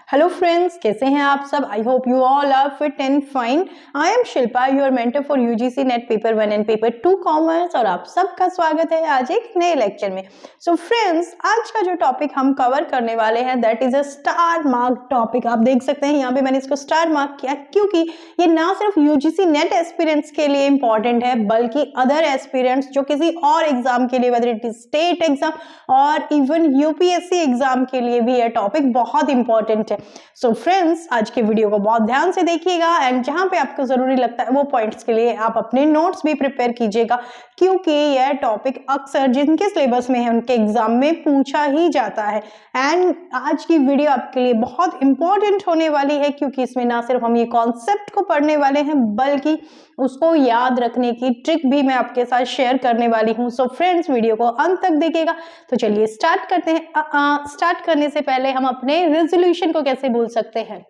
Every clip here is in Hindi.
हेलो फ्रेंड्स, कैसे हैं आप सब। I hope you all are fit and fine. I am Shilpa, your mentor for UGC NET paper 1 and paper 2 commerce और आप सबका स्वागत है आज एक नए लेक्चर में। सो फ्रेंड्स, आज का जो टॉपिक हम कवर करने वाले हैं that is a star mark topic. आप देख सकते हैं यहाँ पे मैंने इसको स्टार मार्क किया क्योंकि ये ना सिर्फ यूजीसी नेट एस्पिरेंट्स के लिए इंपॉर्टेंट है बल्कि अदर एस्पिरेंट्स जो किसी और एग्जाम के लिए, whether it is state exam और इवन यूपीएससी एग्जाम के लिए भी यह टॉपिक बहुत इंपॉर्टेंट है। सो फ्रेंड्स, आज के वीडियो को बहुत ध्यान से देखिएगा एंड जहां पे आपको जरूरी लगता है वो पॉइंट्स के लिए आप अपने नोट्स भी प्रिपेयर कीजिएगा क्योंकि यह टॉपिक अक्सर जिनके सिलेबस में है उनके एग्जाम में पूछा ही जाता है। एंड आज की वीडियो आपके लिए बहुत इंपॉर्टेंट होने वाली है क्योंकि इसमें ना सिर्फ हम ये कॉन्सेप्ट को पढ़ने वाले हैं बल्कि उसको याद रखने की ट्रिक भी मैं आपके साथ शेयर करने वाली हूं। सो फ्रेंड्स, वीडियो को अंत तक देखिएगा। तो चलिए स्टार्ट करते हैं। स्टार्ट करने से पहले हम अपने रेजोल्यूशन को कैसे भूल सकते हैं।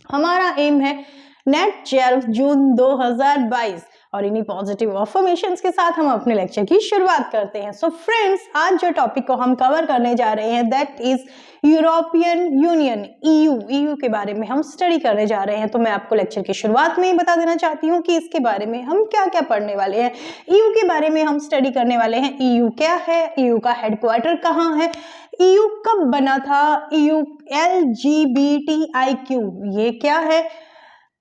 हमारा एम है नेट 12 जून 2022 और इन्हीं पॉजिटिव अफर्मेशंस के साथ हम अपने लेक्चर की शुरुआत करते हैं। सो फ्रेंड्स, आज जो टॉपिक को हम कवर करने जा रहे हैं that is European union, EU के बारे में हम स्टडी करने जा रहे हैं। तो मैं आपको लेक्चर की शुरुआत में ही बता देना चाहती हूँ कि इसके बारे में हम क्या क्या पढ़ने वाले हैं। ईयू के बारे में हम स्टडी करने वाले हैं। ईयू क्या है, ईयू का हेडक्वार्टर कहाँ है, ईयू कब बना था, ईयू LGBTIQ ये क्या है,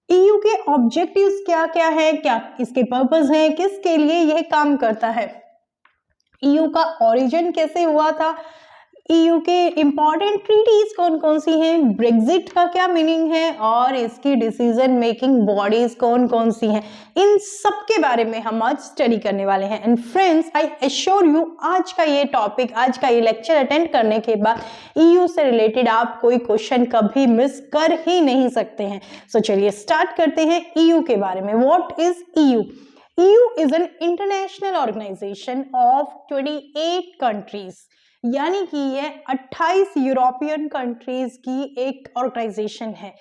ईयू के ऑब्जेक्टिव्स क्या क्या है, क्या इसके पर्पस हैं, किसके लिए यह काम करता है, ईयू का ओरिजिन कैसे हुआ था, ईयू के इंपॉर्टेंट ट्रीटीज कौन कौन सी हैं, ब्रेग्जिट का क्या मीनिंग है और इसकी डिसीजन मेकिंग बॉडीज कौन कौन सी हैं, इन सब के बारे में हम आज स्टडी करने वाले हैं। And friends, I assure you आज का ये टॉपिक, आज का ये लेक्चर अटेंड करने के बाद ईयू से रिलेटेड आप कोई क्वेश्चन कभी मिस कर ही नहीं सकते हैं। सो चलिए स्टार्ट करते हैं ईयू के बारे में। What is EU? EU is an international organization of 28 countries, यानी कि ये 28 यूरोपियन कंट्रीज की एक ऑर्गेनाइजेशन है।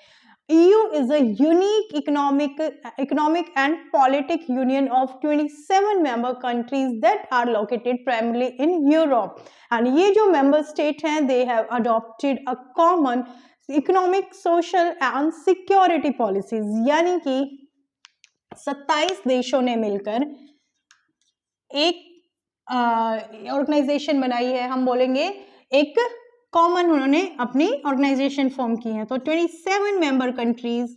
EU is a unique economic and political union of 27 member countries that are located primarily in Europe. And ये जो member state हैं, they have adopted a common economic, social and security policies, यानी कि 27 देशों ने मिलकर एक ऑर्गेनाइजेशन बनाई है। हम बोलेंगे एक कॉमन उन्होंने अपनी ऑर्गेनाइजेशन फॉर्म की है। तो 27 मेंबर कंट्रीज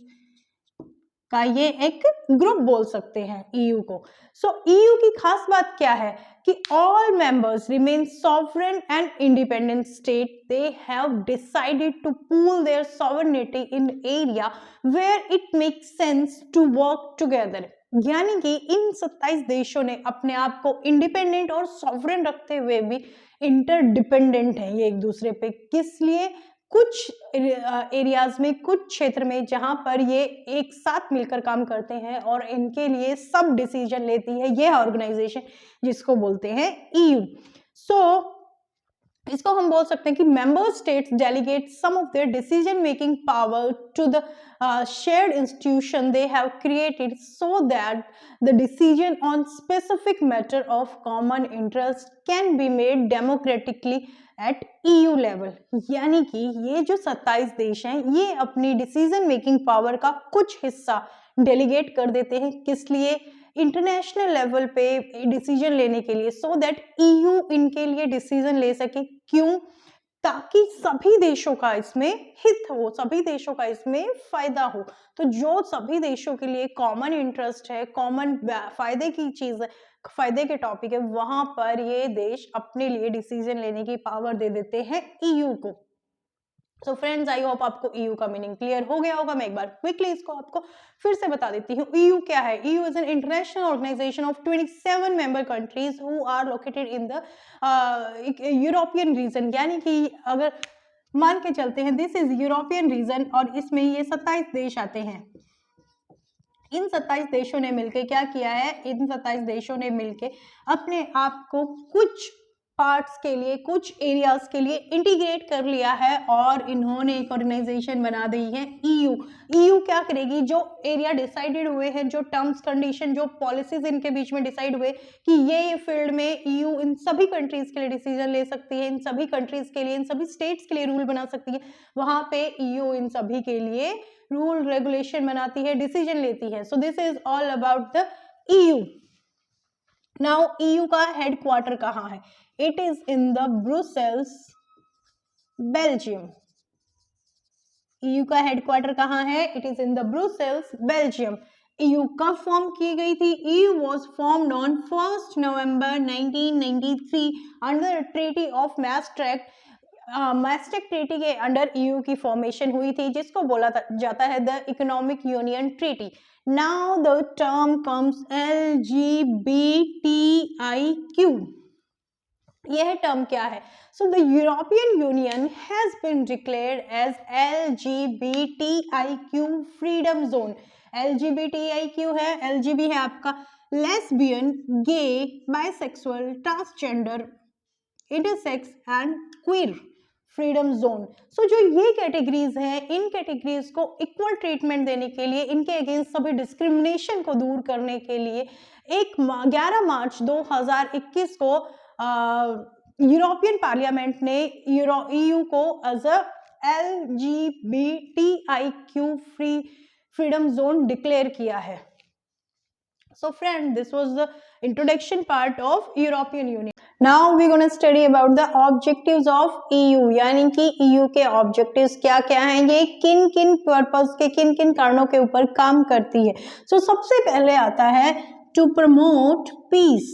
का ये एक ग्रुप बोल सकते हैं ईयू को। सो ईयू की खास बात क्या है कि all members remain sovereign and independent state. They have decided to pool their sovereignty in area where it makes sense to work together, यानी कि इन 27 देशों ने अपने आप को इंडिपेंडेंट और सॉवरेन रखते हुए भी इंटरडिपेंडेंट है ये एक दूसरे पे। किस लिए? कुछ एरियाज में, कुछ क्षेत्र में जहां पर ये एक साथ मिलकर काम करते हैं और इनके लिए सब डिसीजन लेती है ये ऑर्गेनाइजेशन जिसको बोलते हैं ईयू। सो इसको हम बोल सकते हैं कि member states delegate some of their decision making power to the shared institution they have created so that the decision on specific matter of common interest can be made democratically at EU level। यानी कि ये जो 27 देश हैं ये अपनी डिसीजन मेकिंग पावर का कुछ हिस्सा डेलीगेट कर देते हैं। किस लिए? इंटरनेशनल लेवल पे डिसीजन लेने के लिए, सो दैट EU इनके लिए डिसीजन ले सके। क्यों? ताकि सभी देशों का इसमें हित हो, सभी देशों का इसमें फायदा हो। तो जो सभी देशों के लिए कॉमन इंटरेस्ट है, कॉमन फायदे की चीज है, फायदे के टॉपिक है, वहां पर ये देश अपने लिए डिसीजन लेने की पावर दे देते हैं ईयू को। सो फ्रेंड्स, आई होप आपको ईयू का मीनिंग क्लियर हो गया होगा। मैं एक बार क्विकली इसको आपको फिर से बता देती हूँ। ईयू क्या है? EU is an international organisation of 27 member countries who are located in the European region, यानी कि अगर मान के चलते हैं दिस इज यूरोपियन रीजन और इसमें ये 27 देश आते हैं। इन 27 देशों ने मिलकर क्या किया है? इन 27 देशों ने मिलकर अपने आप को कुछ पार्ट्स के लिए, कुछ एरियाज के लिए इंटीग्रेट कर लिया है और इन्होंने एक ऑर्गेनाइजेशन बना दी है ईयू। ईयू क्या करेगी, जो एरिया डिसाइडेड हुए हैं, जो टर्म्स कंडीशन, जो पॉलिसीज इनके बीच में डिसाइड हुए कि ये फील्ड में ईयू इन सभी कंट्रीज के लिए डिसीजन ले सकती है, इन सभी कंट्रीज के लिए, इन सभी स्टेट्स के लिए रूल बना सकती है, वहां पे ईयू इन सभी के लिए रूल रेगुलेशन बनाती है, डिसीजन लेती है। So this is all about the EU. Now EU का हेडक्वार्टर कहाँ है? It is in the Brussels, Belgium. EU का हेडक्वार्टर कहाँ है? It is in the Brussels, Belgium. EU कब फॉर्म की गई थी? EU was formed on 1 November 1993 under treaty of Maastricht. Maastricht treaty के अंडर ईयू की फॉर्मेशन हुई थी, जिसको बोला जाता है the economic union treaty. Now the term comes LGBTIQ। यह टर्म क्या है? So the European Union has been declared as LGBTIQ freedom zone. LGBTIQ है, LGB है आपका lesbian, gay, bisexual, transgender, intersex and queer freedom zone. So जो ये कैटेगरीज है, इन कैटेगरीज को इक्वल ट्रीटमेंट देने के लिए, इनके अगेंस्ट सभी डिस्क्रिमिनेशन को दूर करने के लिए 11 मार्च 2021 को यूरोपियन पार्लियामेंट ने ईयू को as a LGBTIQ freedom zone declare किया है। So friend, this was the introduction part of European Union. Now we're going to study about the objectives of EU, यानी कि EU के objectives क्या क्या हैं, ये किन किन पर्पस के, किन किन कारणों के ऊपर काम करती है। So सबसे पहले आता है to promote peace,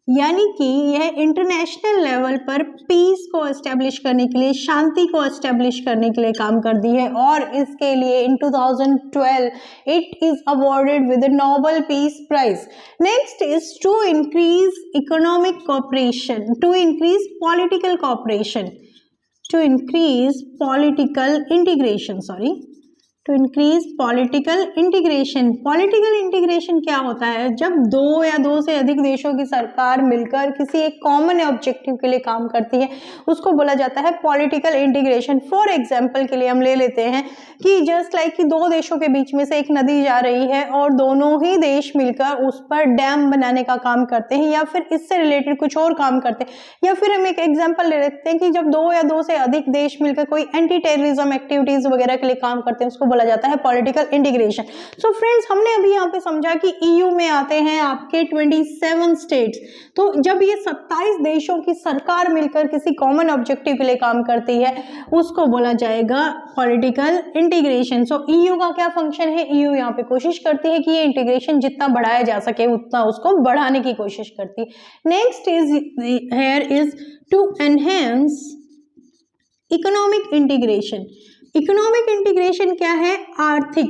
यानी कि यह इंटरनेशनल लेवल पर पीस को एस्टेब्लिश करने के लिए, शांति को एस्टेब्लिश करने के लिए काम करती है। और इसके लिए in 2012 it is awarded with Nobel peace prize. Next is to increase economic cooperation, to increase political cooperation, to increase political integration, to increase political integration. Political integration क्या होता है? जब दो या दो से अधिक देशों की सरकार मिलकर किसी एक कॉमन ऑब्जेक्टिव के लिए काम करती है, उसको बोला जाता है पॉलिटिकल इंटीग्रेशन। फॉर एग्जांपल के लिए हम ले लेते हैं कि जस्ट लाइक कि दो देशों के बीच में से एक नदी जा रही है और दोनों ही देश मिलकर उस पर डैम बनाने का काम करते हैं, या फिर इससे रिलेटेड कुछ और काम करते हैं। या फिर हम एक एग्जाम्पल ले लेते हैं कि जब दो या दो से अधिक देश मिलकर कोई एंटी टेररिज्म एक्टिविटीज वगैरह के लिए काम करते हैं, उसको बोला जाता है पॉलिटिकल इंटीग्रेशन। सो फ्रेंड्स, हमने अभी यहाँ पे समझा कि ईयू में आते हैं आपके 27 स्टेट्स। तो जब ये 27 देशों की सरकार मिलकर किसी कॉमन ऑब्जेक्टिव के लिए काम करती है, उसको बोला जाएगा पॉलिटिकल इंटीग्रेशन। सो ईयू का क्या फंक्शन है? ईयू यहाँ पे कोशिश करती है कि ये इंटीग्रेशन जितना बढ़ाया जा सके उतना उसको बढ़ाने की कोशिश करती है। Next is here is to enhance economic integration. Economic integration क्या है? आर्थिक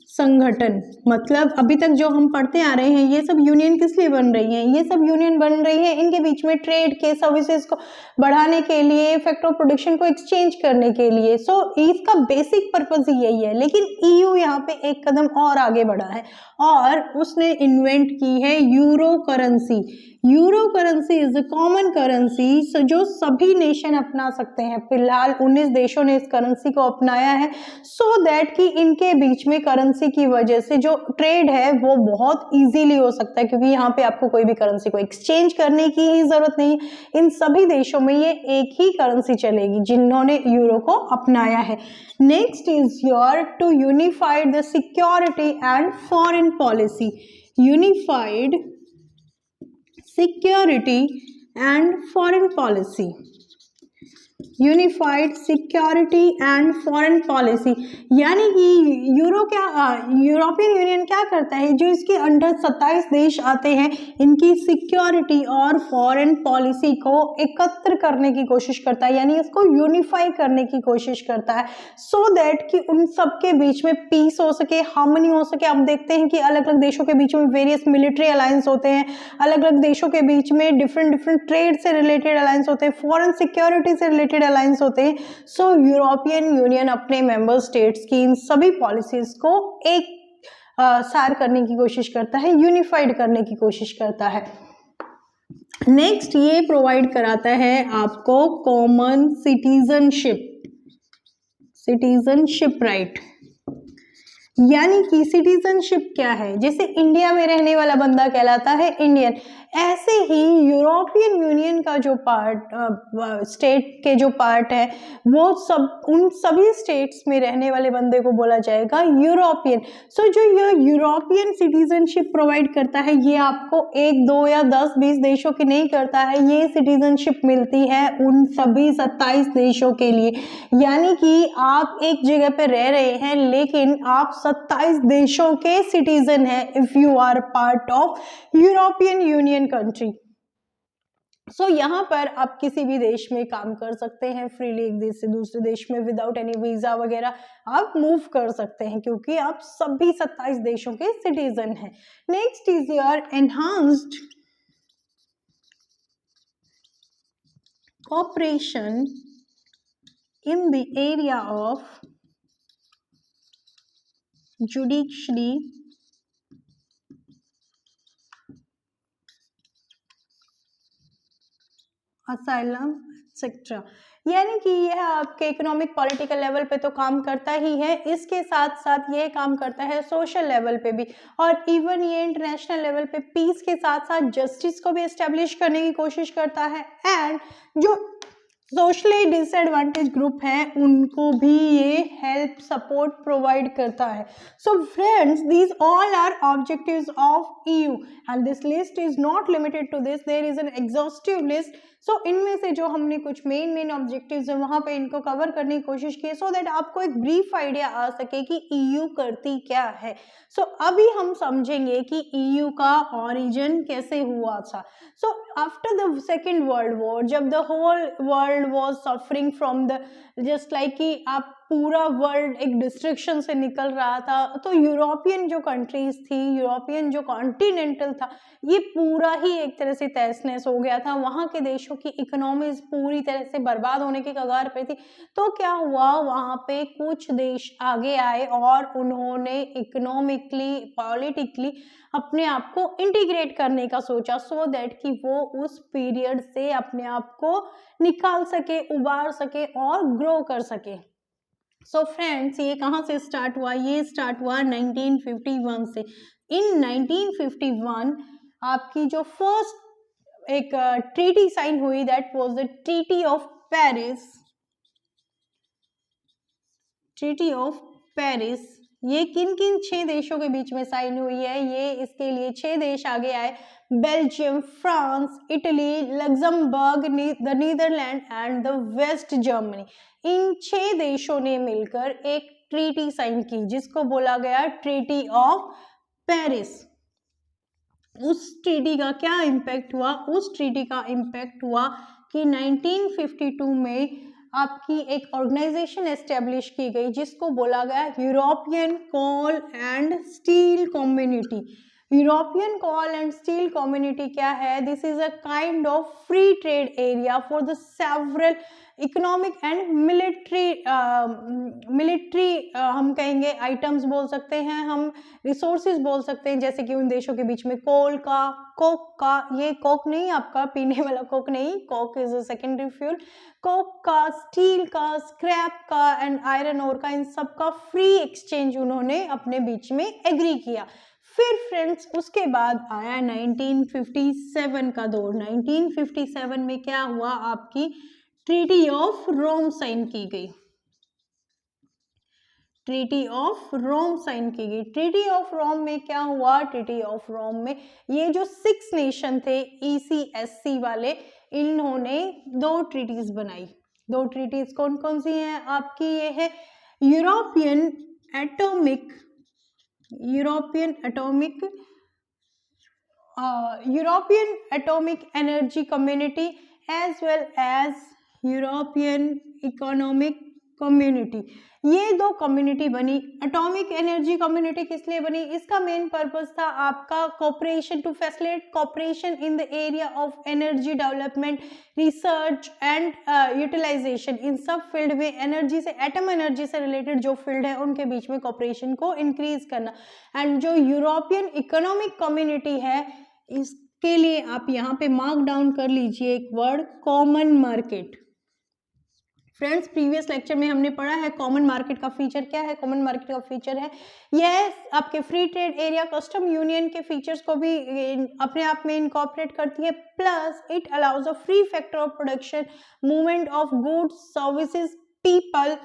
संगठन। मतलब अभी तक जो हम पढ़ते आ रहे हैं, ये सब यूनियन किस लिए बन रही है? ये सब यूनियन बन रही है इनके बीच में ट्रेड के, सर्विसेज को बढ़ाने के लिए, फैक्टर ऑफ प्रोडक्शन को एक्सचेंज करने के लिए। सो इसका बेसिक पर्पज ही यही है। लेकिन ईयू यहाँ पे एक कदम और आगे बढ़ा है और उसने इन्वेंट की है euro currency. Euro currency is a common currency जो सभी नेशन अपना सकते हैं। फिलहाल 19 देशों ने इस करेंसी को अपनाया है, सो दैट कि इनके बीच में करेंसी की वजह से जो ट्रेड है वो बहुत इजीली हो सकता है, क्योंकि यहाँ पे आपको कोई भी करेंसी को एक्सचेंज करने की ही जरूरत नहीं। इन सभी देशों में ये एक ही करेंसी चलेगी जिन्होंने यूरो को अपनाया है। Next is your to unified the security and foreign policy. Unified security and foreign policy, unified security and foreign policy, यानी कि यूरोपियन यूनियन क्या करता है, जो इसके अंडर 27 देश आते हैं, इनकी सिक्योरिटी और फॉरेन पॉलिसी को एकत्र करने की कोशिश करता है, यानी इसको यूनिफाई करने की कोशिश करता है, सो दैट कि उन सबके बीच में पीस हो सके, हार्मनी हो सके। आप देखते हैं कि अलग अलग देशों के बीच में वेरियस मिलिट्री अलायंस होते हैं, अलग अलग देशों के बीच में डिफरेंट ट्रेड से रिलेटेड अलायंस होते हैं, फॉरेन सिक्योरिटी से रिलेटेड अलायंस होते हैं। सो यूरोपियन यूनियन अपने मेंबर स्टेट्स की इन सभी पॉलिसीज को एक सार करने की कोशिश करता है, यूनिफाइड करने की कोशिश करता है। नेक्स्ट ये प्रोवाइड कराता है आपको कॉमन सिटीजनशिप राइट। यानी कि सिटीजनशिप क्या है, जैसे इंडिया में रहने वाला बंदा कहलाता है इंडियन, ऐसे ही यूरोपियन यूनियन का जो पार्ट स्टेट के जो पार्ट है वो सब उन सभी स्टेट्स में रहने वाले बंदे को बोला जाएगा यूरोपियन। सो जो ये यूरोपियन सिटीजनशिप प्रोवाइड करता है ये आपको 1, 2 या 10, 20 देशों की नहीं करता है, ये सिटीजनशिप मिलती है उन सभी 27 देशों के लिए। यानी कि आप एक जगह पे रह रहे हैं लेकिन आप 27 देशों के सिटीजन हैं if you are part of European Union country. So यहाँ पर आप किसी भी देश में काम कर सकते हैं फ्रीली, एक देश से दूसरे देश में विदाउट एनी वीजा वगैरह आप मूव कर सकते हैं क्योंकि आप सभी 27 देशों के सिटीजन हैं। Next is your enhanced cooperation in the area of judiciary, asylum etcetera. यानी कि यह आपके इकोनॉमिक पॉलिटिकल लेवल पे तो काम करता ही है, इसके साथ साथ ये काम करता है सोशल लेवल पे भी, और इवन ये इंटरनेशनल लेवल पे पीस के साथ साथ जस्टिस को भी एस्टेब्लिश करने की कोशिश करता है। एंड जो सोशली डिसएडवांटेज ग्रुप है उनको भी ये हेल्प सपोर्ट प्रोवाइड करता है। So friends, these all are objectives of EU and this list is not limited to this, there is an exhaustive list. So इनमें से जो हमने कुछ मेन ऑब्जेक्टिव्स है वहां पे इनको कवर करने की कोशिश की सो दैट आपको एक ब्रीफ आइडिया आ सके कि EU करती क्या है। सो अभी हम समझेंगे कि EU का ओरिजिन कैसे हुआ था। So after the second world war, जब the whole world was suffering from the just like कि आप पूरा वर्ल्ड एक डिस्ट्रक्शन से निकल रहा था, तो यूरोपियन जो कंट्रीज थी, यूरोपियन जो कॉन्टिनेंटल था, ये पूरा ही एक तरह से तहस नहस हो गया था। वहाँ के देशों की इकोनॉमीज पूरी तरह से बर्बाद होने के कगार पे थी। तो क्या हुआ, वहाँ पे कुछ देश आगे आए और उन्होंने इकोनॉमिकली पॉलिटिकली अपने आप को इंटीग्रेट करने का सोचा सो दैट कि वो उस पीरियड से अपने आप को निकाल सके, उबार सके और ग्रो कर सके। सो फ्रेंड्स, ये कहाँ से स्टार्ट हुआ? ये स्टार्ट हुआ 1951 से। इन 1951 आपकी जो फर्स्ट एक ट्रीटी साइन हुई, that was the treaty of Paris. Treaty of Paris ये किन किन 6 देशों के बीच में साइन हुई है? ये इसके लिए 6 देश आगे आए, Belgium, France, Italy, Luxembourg, the Netherlands and the West Germany. इन 6 देशों ने मिलकर एक ट्रीटी साइन की जिसको बोला गया ट्रीटी ऑफ पेरिस। उस ट्रीटी का क्या इम्पैक्ट हुआ? उस ट्रीटी का इम्पैक्ट हुआ कि 1952 में आपकी एक ऑर्गेनाइजेशन एस्टेब्लिश की गई जिसको बोला गया European coal and steel community. European coal and steel community क्या है? This is a kind of free trade area for the several economic and military हम कहेंगे आइटम्स बोल सकते हैं, हम रिसोर्सेज बोल सकते हैं, जैसे कि उन देशों के बीच में कोल का, कोक का, ये कोक नहीं आपका पीने वाला कोक नहीं, Coke is a secondary fuel, Coke का, स्टील का, स्क्रैप का एंड आयरन ओर का, इन सब का फ्री एक्सचेंज उन्होंने अपने बीच में एग्री किया। फिर फ्रेंड्स उसके बाद आया 1957 का दौर। 1957 में क्या हुआ? आपकी ट्रीटी ऑफ रोम साइन की गई। ट्रीटी ऑफ रोम साइन की गई। ट्रीटी ऑफ रोम में क्या हुआ? ट्रीटी ऑफ रोम में ये जो 6 नेशन थे ECSC वाले, इन्होंने 2 ट्रीटीज बनाई। 2 ट्रीटीज कौन कौन सी हैं आपकी? ये है European atomic energy community as well as European economic community. ये 2 कम्युनिटी बनी। एटॉमिक एनर्जी कम्युनिटी किस लिए बनी? इसका मेन पर्पस था आपका cooperation, to facilitate cooperation in the area of energy development, research and utilisation. इन सब फील्ड में एनर्जी से, एटम एनर्जी से रिलेटेड जो फील्ड है उनके बीच में कोऑपरेशन को इंक्रीज करना। एंड जो यूरोपियन इकोनॉमिक कम्युनिटी है, इस के लिए आप यहाँ पे मार्क डाउन कर लीजिए एक word, common market. Friends, previous lecture में हमने पढ़ा है कॉमन मार्केट का फीचर क्या है। कॉमन मार्केट का फीचर है यह आपके free trade area custom union के फीचर्स को भी अपने आप में इनकॉर्पोरेट करती है, plus it allows a free factor of production, movement of goods, services, people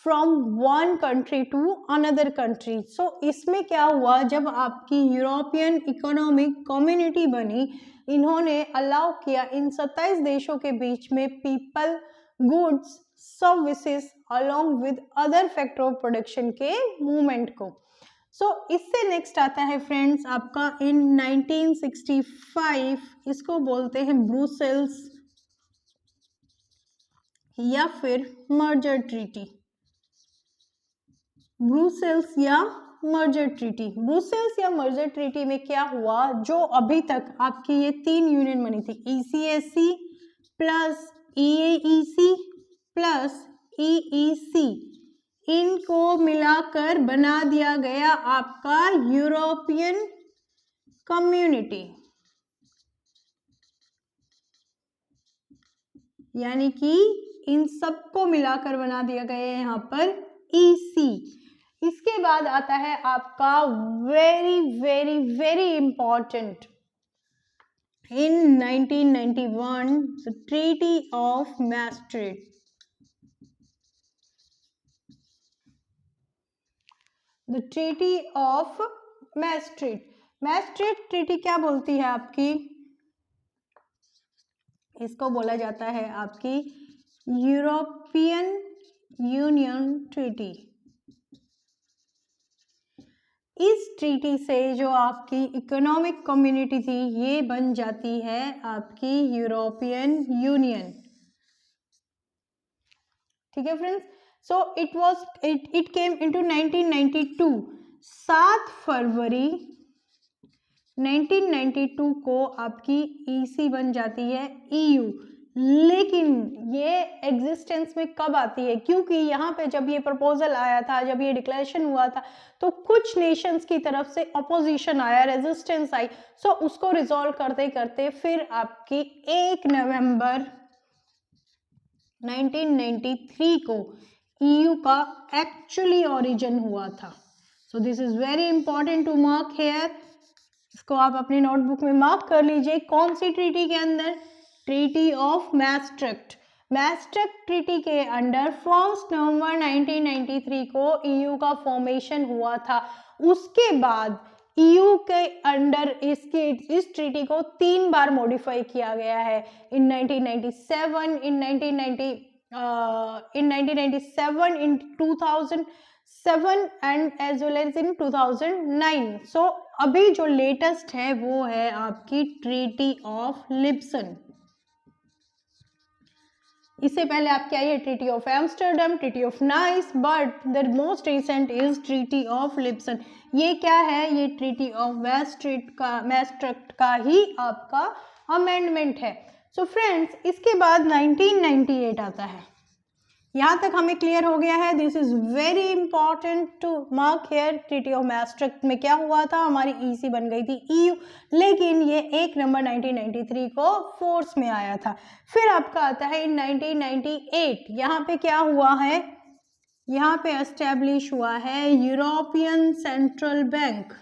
from one country to another country. So इसमें क्या हुआ, जब आपकी यूरोपियन इकोनॉमिक कम्युनिटी बनी, इन्होंने अलाउ किया इन 27 देशों के बीच में people, goods, services along with other factor of production के मूवमेंट को। सो इससे नेक्स्ट आता है फ्रेंड्स आपका इन 1965, इसको बोलते हैं ब्रुसेल्स या फिर मर्जर ट्रीटी। ब्रुसेल्स या मर्जर ट्रीटी। ब्रुसेल्स या मर्जर ट्रीटी में क्या हुआ, जो अभी तक आपकी ये 3 यूनियन बनी थी, ECSC plus EAEC plus EEC, इनको मिलाकर बना दिया गया आपका यूरोपियन कम्युनिटी, यानी कि इन सबको मिलाकर बना दिया गया है यहाँ पर EC। इसके बाद आता है आपका very very very important, in 1991 the treaty of Maastricht. The treaty of Maastricht. Maastricht treaty क्या बोलती है आपकी, इसको बोला जाता है आपकी यूरोपियन यूनियन ट्रीटी। इस ट्रीटी से जो आपकी इकोनॉमिक कम्युनिटी थी ये बन जाती है आपकी यूरोपियन यूनियन। ठीक है friends, so it came into 1992। 7 फरवरी 1992 को आपकी EC बन जाती है EU। लेकिन ये एग्जिस्टेंस में कब आती है, क्योंकि यहाँ पे जब ये प्रपोजल आया था, जब ये डिक्लेरेशन हुआ था, तो कुछ नेशंस की तरफ से अपोजिशन आया, रेजिस्टेंस आई। सो उसको रिजॉल्व करते करते फिर आपकी 1 नवंबर 1993 को EU का एक्चुअली ओरिजिन हुआ था। So this is very important to mark here, इसको आप अपनी नोटबुक में मार्क कर लीजिए। कौन सी ट्रीटी के अंदर, treaty of Maastricht. Maastricht treaty के अंडर 1 नवंबर 1993 को EU का फॉर्मेशन हुआ था। उसके बाद EU के अंडर इस ट्रीटी को 3 बार मॉडिफाई किया गया है, in 1997, in 1997, in 2007 and as well as in 2009। So अभी जो लेटेस्ट है वो है आपकी ट्रीटी ऑफ लिब्सन। इससे पहले आपकी आई है treaty of Amsterdam, treaty of Nice, but the most recent is treaty of Lisbon. ये क्या है, ये ट्रीटी ऑफ मैस्ट्रिक्ट का ही आपका अमेंडमेंट है। सो फ्रेंड्स, इसके बाद 1998 आता है। यहाँ तक हमें क्लियर हो गया है, this is very important to mark here. Treaty of Maastricht में क्या हुआ था, हमारी EC बन गई थी EU, लेकिन ये 1 नवंबर 1993 को फोर्स में आया था। फिर आपका आता है इन 1998, यहाँ पे क्या हुआ है, यहाँ पे एस्टेब्लिश हुआ है European central bank.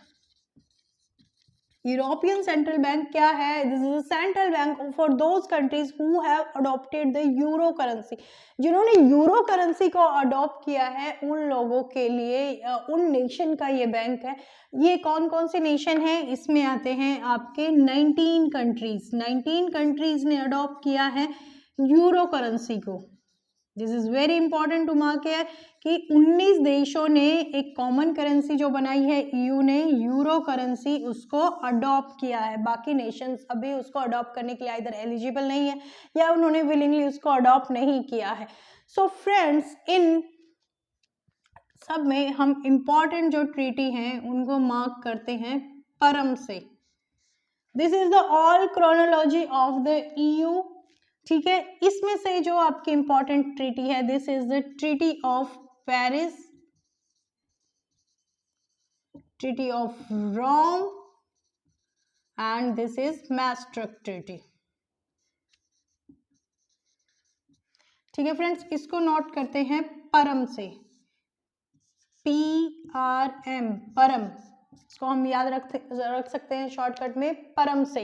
European central bank क्या है, this is a central bank for those countries who have adopted the euro currency. जिन्होंने यूरो करेंसी को अडॉप्ट किया है उन लोगों के लिए, उन नेशन का ये बैंक है। ये कौन कौन से नेशन है, इसमें आते हैं आपके 19 कंट्रीज। 19 कंट्रीज ने अडॉप्ट किया है यूरो करेंसी को। This is very important to mark here कि 19 देशों ने एक कॉमन करेंसी जो बनाई है EU ने, यूरो करेंसी, उसको अडॉप्ट किया है। बाकी नेशंस अभी उसको अडॉप्ट करने के लिए इधर एलिजिबल नहीं है या उन्होंने विलिंगली उसको अडॉप्ट नहीं किया है। सो फ्रेंड्स, इन सब में हम इंपॉर्टेंट जो ट्रीटी हैं उनको मार्क करते हैं परम से। This is the all chronology of the EU। ठीक है, इसमें से जो आपकी इंपॉर्टेंट ट्रीटी है, this is the treaty of Paris, treaty of Rome and this is maastricht treaty. ठीक है फ्रेंड्स, इसको नोट करते हैं परम से, PRM, परम, इसको हम याद रख सकते हैं शॉर्टकट में परम से।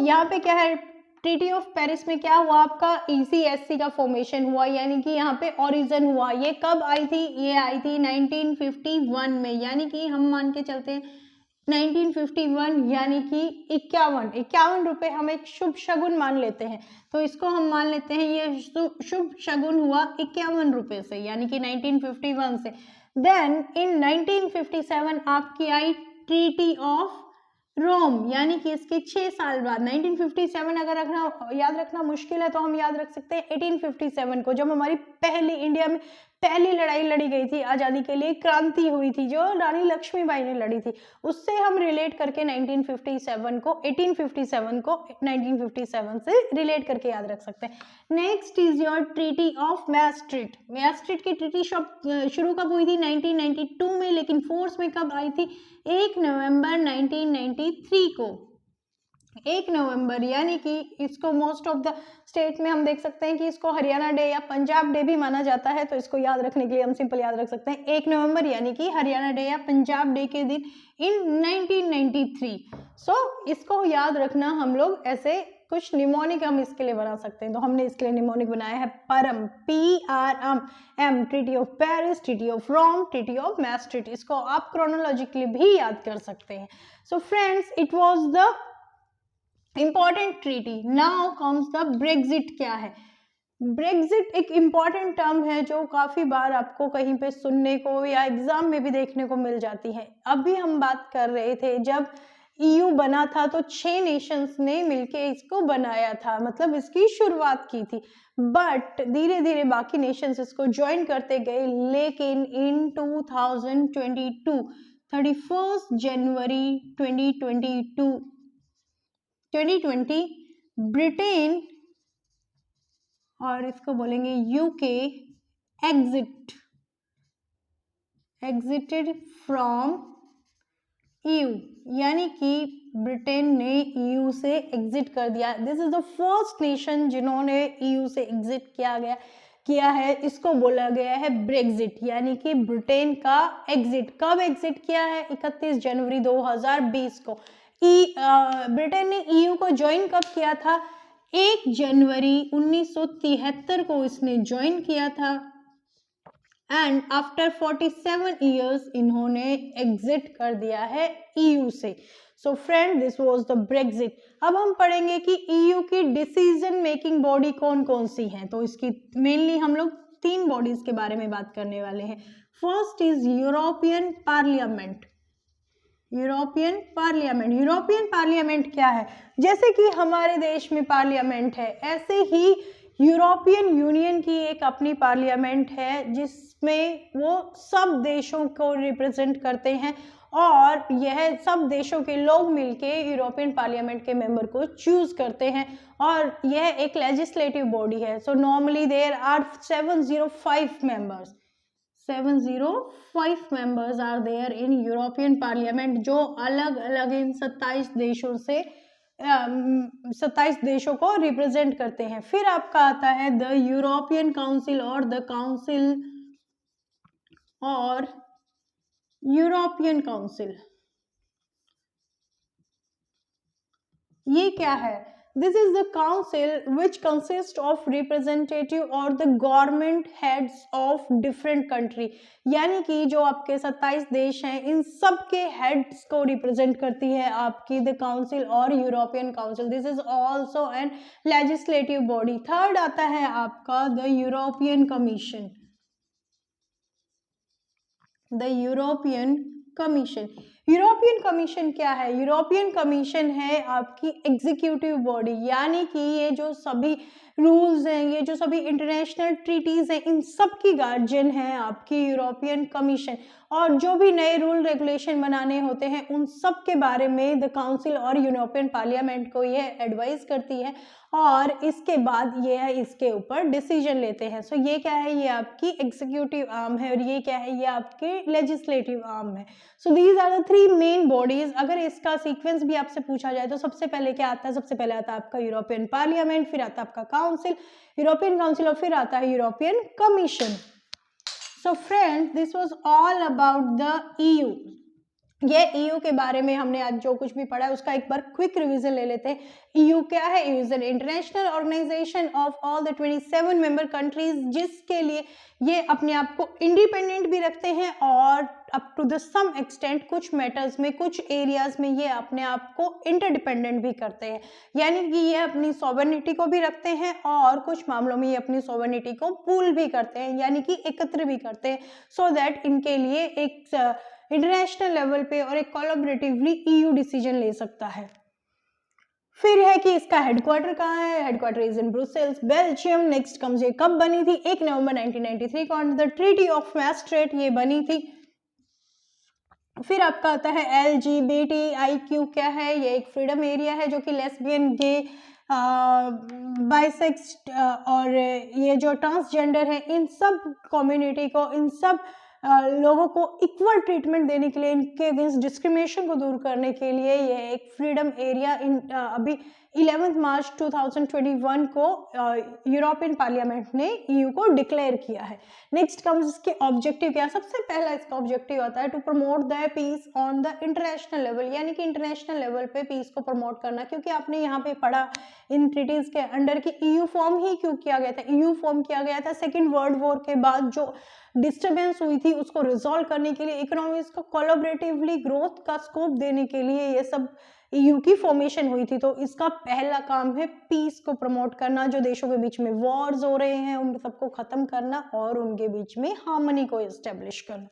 यहाँ पे क्या है, ट्रीटी ऑफ पेरिस में क्या हुआ आपका, ECSC का फॉर्मेशन हुआ, यानी कि यहाँ पे ओरिजिन हुआ। ये कब आई थी, ये आई थी 1951 में, यानी कि हम मान के चलते हैं 1951, यानी कि 51 रुपए हम एक शुभ शगुन मान लेते हैं, तो इसको हम मान लेते हैं ये शुभ शगुन हुआ 51 रुपए से, यानी कि 1951 से। देन इन 1957 आपकी आई ट्रीटी ऑफ रोम, यानी कि इसके 6 साल बाद 1957, अगर याद रखना मुश्किल है तो हम याद रख सकते हैं 1857 को, जब हमारी पहली इंडिया में पहली लड़ाई लड़ी गई थी आज़ादी के लिए, क्रांति हुई थी जो रानी लक्ष्मीबाई ने लड़ी थी, उससे हम रिलेट करके 1857 को 1957 से रिलेट करके याद रख सकते हैं। Next is your treaty of maastricht। maastricht की ट्रीटी शुरू कब हुई थी, 1992 में, लेकिन फोर्स में कब आई थी, 1 नवंबर 1993 को, 1 नवंबर, यानी कि इसको मोस्ट ऑफ द स्टेट में हम देख सकते हैं कि इसको हरियाणा डे या पंजाब डे भी माना जाता है, तो इसको याद रखने के लिए हम सिंपल याद रख सकते हैं 1 नवंबर, यानी कि हरियाणा डे या पंजाब डे के दिन इन 1993। इसको याद रखना, हम लोग ऐसे कुछ निमोनिक हम इसके लिए बना सकते हैं, तो हमने इसके लिए निमोनिक बनाया है परम, PRM, treaty of Paris, treaty of Rome, treaty of maastricht। इसको आप क्रोनोलॉजिकली भी याद कर सकते हैं। So friends, it was the important treaty. Now comes the Brexit. क्या है ब्रेग्जिट? एक इंपॉर्टेंट टर्म है जो काफी बार आपको कहीं पे सुनने को या एग्जाम में भी देखने को मिल जाती है। अभी हम बात कर रहे थे जब EU बना था तो 6 नेशंस ने मिलके इसको बनाया था, मतलब इसकी शुरुआत की थी, बट धीरे धीरे बाकी नेशंस इसको ज्वाइन करते गए। लेकिन इन 2022 31 जनवरी 2020 ब्रिटेन, और इसको बोलेंगे UK, एग्जिटेड फ्रॉम EU, यानी कि ब्रिटेन ने EU से एग्जिट कर दिया। This is the first nation जिन्होंने EU से एग्जिट किया है। इसको बोला गया है ब्रेग्जिट, यानी कि ब्रिटेन का एग्जिट। कब एग्जिट किया है? 31 जनवरी 2020 को। ब्रिटेन ने EU को ज्वाइन कब किया था? 1 जनवरी 1973 को इसने ज्वाइन किया था, एंड आफ्टर 47 ईयर्स इन्होंने एग्जिट कर दिया है EU से। So friend, this was the Brexit. अब हम पढ़ेंगे कि EU की डिसीजन मेकिंग बॉडी कौन कौन सी हैं। तो इसकी मेनली हम लोग 3 बॉडीज के बारे में बात करने वाले हैं। First is European parliament. European parliament क्या है? जैसे कि हमारे देश में पार्लियामेंट है, ऐसे ही यूरोपियन यूनियन की एक अपनी पार्लियामेंट है जिसमें वो सब देशों को रिप्रेजेंट करते हैं, और यह सब देशों के लोग मिलके यूरोपियन पार्लियामेंट के मेंबर को चूज करते हैं, और यह एक लेजिस्लेटिव बॉडी है। So normally there are 705 members. 705 members are there in European parliament, जो अलग अलग इन 27 देशों से 27 देशों को रिप्रेजेंट करते हैं। फिर आपका आता है द यूरोपियन काउंसिल और द काउंसिल और यूरोपियन काउंसिल। ये क्या है? This is the council which consist of representative और the government heads of different country, यानी कि जो आपके 27 देश हैं इन सब के हेड्स को रिप्रेजेंट करती है आपकी द काउंसिल और European council. This is also an legislative body. Third आता है आपका the European commission. The European commission. European commission क्या है? यूरोपियन कमीशन है आपकी एग्जीक्यूटिव बॉडी, यानी कि ये जो सभी रूल्स हैं, ये जो सभी इंटरनेशनल ट्रीटीज़ हैं, इन सब की गार्जियन है आपकी यूरोपियन कमीशन। और जो भी नए रूल रेगुलेशन बनाने होते हैं उन सब के बारे में द काउंसिल और यूरोपियन पार्लियामेंट को ये एडवाइस करती है और इसके बाद ये है इसके ऊपर डिसीजन लेते हैं। सो ये क्या है, ये आपकी एग्जीक्यूटिव आर्म है और ये क्या है, ये आपके लेजिस्लेटिव आर्म है। So these are the three main bodies. अगर इसका सीक्वेंस भी आपसे पूछा जाए तो सबसे पहले क्या आता है, सबसे पहले आता है आपका यूरोपियन पार्लियामेंट, फिर आता है आपका काउंसिल, यूरोपियन काउंसिल और फिर आता है European commission. So friends, this was all about the EU। ये EU के बारे में हमने आज जो कुछ भी पढ़ा है उसका एक बार क्विक रिवीजन ले लेते हैं। EU क्या है? EU is an international organisation of all the 27 member countries, जिसके लिए ये अपने आप को इंडिपेंडेंट भी रखते हैं और up to the some extent कुछ मैटर्स में, कुछ एरियाज में ये अपने आप को इंटरडिपेंडेंट भी करते हैं। यानी कि ये अपनी सॉवरेनिटी को भी रखते हैं और कुछ मामलों में ये अपनी सॉवरेनिटी को पूल भी करते हैं, यानी कि एकत्र भी करते हैं, सो दैट इनके लिए एक इंटरनेशनल लेवल पे और एक कोलैबोरेटिवली EU डिसीजन ले सकता है। फिर है कि इसका हेडक्वार्टर कहाँ है? Headquarter is in Brussels, Belgium. Next comes, ये कब बनी थी? 1 नवंबर 1993 को अंडर द ट्रीटी ऑफ मैस्ट्रेट ये बनी थी। फिर आपका आता है LGBTIQ क्या है? ये एक फ्रीडम एरिया है जो कि लेस्बियन, गे, बाइसेक्स और ये जो ट्रांसजेंडर है, इन सब कम्युनिटी को, इन सब लोगों को इक्वल ट्रीटमेंट देने के लिए, इनके अगेंस्ट डिस्क्रिमिनेशन को दूर करने के लिए ये एक फ्रीडम एरिया अभी 11 मार्च 2021 को यूरोपियन पार्लियामेंट ने EU को डिक्लेयर किया है। नेक्स्ट कम्स इसके ऑब्जेक्टिव क्या? सबसे पहला इसका ऑब्जेक्टिव आता है to promote the peace on the international level, यानी कि इंटरनेशनल लेवल पे पीस को प्रमोट करना। क्योंकि आपने यहाँ पे पढ़ा इन ट्रीटीज के अंडर की EU फॉर्म ही क्यों किया गया था? EU फॉर्म किया गया था सेकेंड वर्ल्ड वॉर के बाद जो डिस्टर्बेंस हुई थी उसको रिजॉल्व करने के लिए, इकोनॉमीज को कोलैबोरेटिवली ग्रोथ का स्कोप देने के लिए ये सब EU की फॉर्मेशन हुई थी। तो इसका पहला काम है पीस को प्रमोट करना, जो देशों के बीच में वॉर्स हो रहे हैं उन सबको खत्म करना और उनके बीच में हार्मनी को एस्टेब्लिश करना।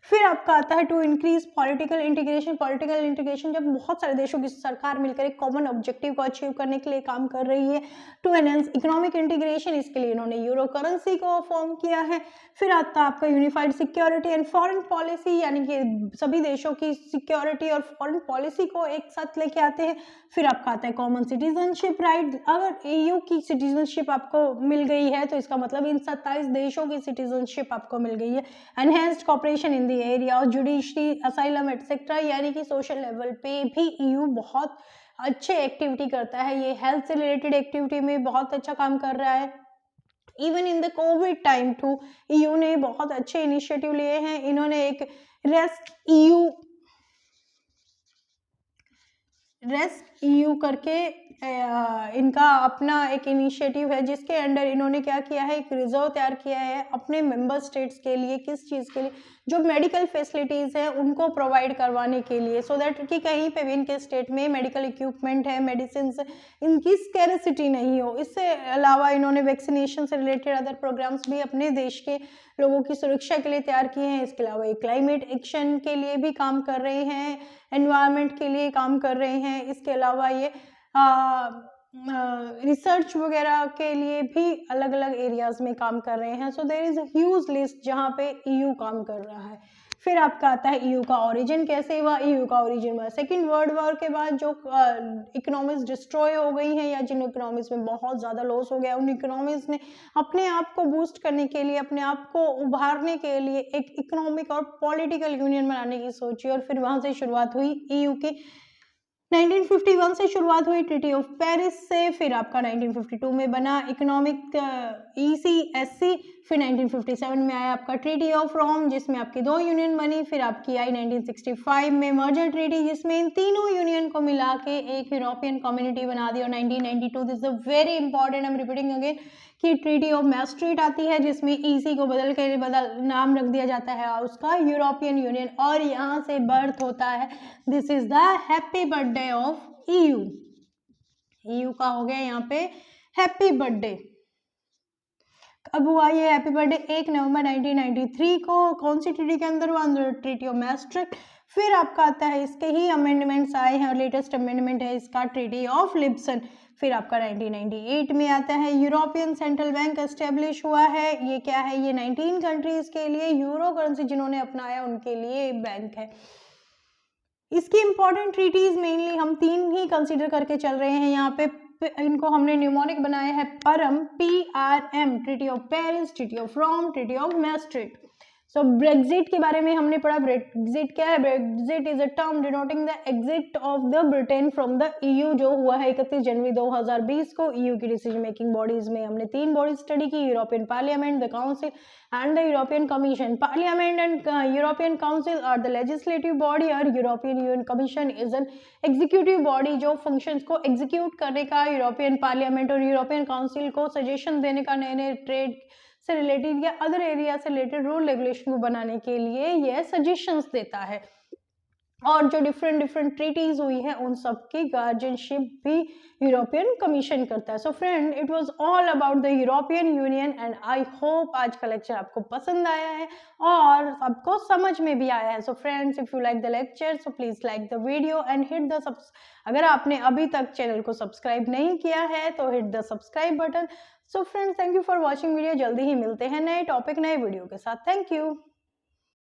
फिर आपका आता है to increase political integration. Political integration जब बहुत सारे देशों की सरकार मिलकर एक कॉमन ऑब्जेक्टिव को अचीव करने के लिए काम कर रही है। टू एनहांस इकोनॉमिक इंटीग्रेशन, इसके लिए इन्होंने यूरो करेंसी को फॉर्म किया है। फिर आता है आपका unified security and foreign policy, यानी कि सभी देशों की सिक्योरिटी और फॉरेन पॉलिसी को एक साथ लेके आते हैं। फिर आपका आता है कॉमन सिटीजनशिप राइट। अगर EU की सिटीजनशिप आपको मिल गई है तो इसका मतलब इन 27 देशों की सिटीजनशिप आपको मिल गई है। Enhanced cooperation in the area of judiciary, asylum etcetera, यानी कि सोशल लेवल पे भी EU बहुत अच्छे एक्टिविटी करता है। ये हेल्थ से रिलेटेड एक्टिविटी में बहुत अच्छा काम कर रहा है। Even in the covid time too EU ने बहुत अच्छे इनिशिएटिव लिए हैं। इन्होंने एक रेस्क EU करके इनका अपना एक इनिशिएटिव है, जिसके अंडर इन्होंने क्या किया है, एक रिजर्व तैयार किया है अपने मेंबर स्टेट्स के लिए। किस चीज़ के लिए? जो मेडिकल फैसिलिटीज़ हैं उनको प्रोवाइड करवाने के लिए, सो दैट कि कहीं पे भी इनके स्टेट में मेडिकल इक्विपमेंट है, मेडिसिन इनकी स्कैरसिटी नहीं हो। इससे अलावा इन्होंने वैक्सीनेशन से रिलेटेड अदर प्रोग्राम्स भी अपने देश के लोगों की सुरक्षा के लिए तैयार किए हैं। इसके अलावा ये क्लाइमेट एक्शन के लिए भी काम कर रहे हैं, एनवायरनमेंट के लिए काम कर रहे हैं। इसके अलावा ये रिसर्च वगैरह के लिए भी अलग अलग एरियाज में काम कर रहे हैं। So there is a huge list जहाँ पे EU काम कर रहा है। फिर आपका आता है EU का ओरिजिन कैसे हुआ? EU का ओरिजिन हुआ सेकेंड वर्ल्ड वॉर के बाद, जो इकोनॉमीज डिस्ट्रॉय हो गई हैं या जिन इकोनॉमीज में बहुत ज़्यादा लॉस हो गया, उन इकोनॉमीज ने अपने आप को बूस्ट करने के लिए, अपने आप को उभारने के लिए एक इकोनॉमिक और पॉलिटिकल यूनियन बनाने की सोची और फिर वहाँ से शुरुआत हुई EU की। 1951 से शुरुआत हुई ट्रीटी ऑफ पेरिस से। फिर आपका 1952 में बना इकोनॉमिक ECSC। फिर 1957 में आया आपका ट्रीटी ऑफ रोम, जिसमें आपकी 2 यूनियन बनी। फिर आपकी आई 1965 में मर्जर ट्रीटी, जिसमें इन तीनों यूनियन को मिला के एक यूरोपियन कम्युनिटी बना दी। और 1992 this is very important, I am repeating again, कि ट्रीटी ऑफ मैस्ट्रिट आती है, जिसमें EC को बदल नाम रख दिया जाता है उसका यूरोपियन यूनियन, और यहाँ से बर्थ होता है this is the happy birthday of EU। EU का हो गया यहाँ पे हैप्पी बर्थडे। कब हुआ ये हैप्पी बर्थडे? 1 नवंबर 1993 को। कौन सी ट्रीटी के अंदर हुआ? अंदर ट्रीटी ऑफ मैस्ट्रिक्ट। फिर आपका आता है इसके ही अमेंडमेंट्स आए हैं और लेटेस्ट अमेंडमेंट है इसका ट्रीटी ऑफ लिब्सन। फिर आपका 1998 में आता है यूरोपियन सेंट्रल बैंक एस्टेब्लिश हुआ है। ये क्या है, ये 19 कंट्रीज के लिए यूरो करेंसी जिन्होंने अपनाया उनके लिए बैंक है। इसकी इंपॉर्टेंट ट्रीटीज मेनली हम 3 ही कंसीडर करके चल रहे हैं यहाँ पे, इनको हमने न्यूमोनिक बनाया है परम, PRM, treaty of Paris, treaty of Rome, treaty of Maastricht. So Brexit के बारे में हमने पढ़ा। ब्रेग्जिट क्या है? Brexit is a term denoting the exit of the Britain from the EU, जो हुआ है 31 जनवरी 2020 को। EU की डिसीजन मेकिंग बॉडीज में हमने 3 बॉडीज स्टडी की, European parliament, the council and the European Commission. Parliament and European Council are the legislative body और European Union Commission is an executive body जो functions को execute करने का, European Parliament और European Council को suggestion देने का, नए नए ट्रेड से रिलेटेड या अदर एरिया से रिलेटेड रूल रेगुलेशन को बनाने के लिए यह सजेशंस देता है। और जो डिफरेंट ट्रीटीज हुई है उन सब की गार्जियनशिप भी यूरोपियन कमीशन करता है। So friend, it was all about the European union and I hope आज का लेक्चर आपको पसंद आया है और आपको समझ में भी आया है। So friends, if you like the lecture so please like the video and hit the अगर आपने अभी तक चैनल को सब्सक्राइब नहीं किया है तो hit the subscribe button. So friends, thank you for watching video. जल्दी ही मिलते हैं नए टॉपिक नए वीडियो के साथ। Thank you.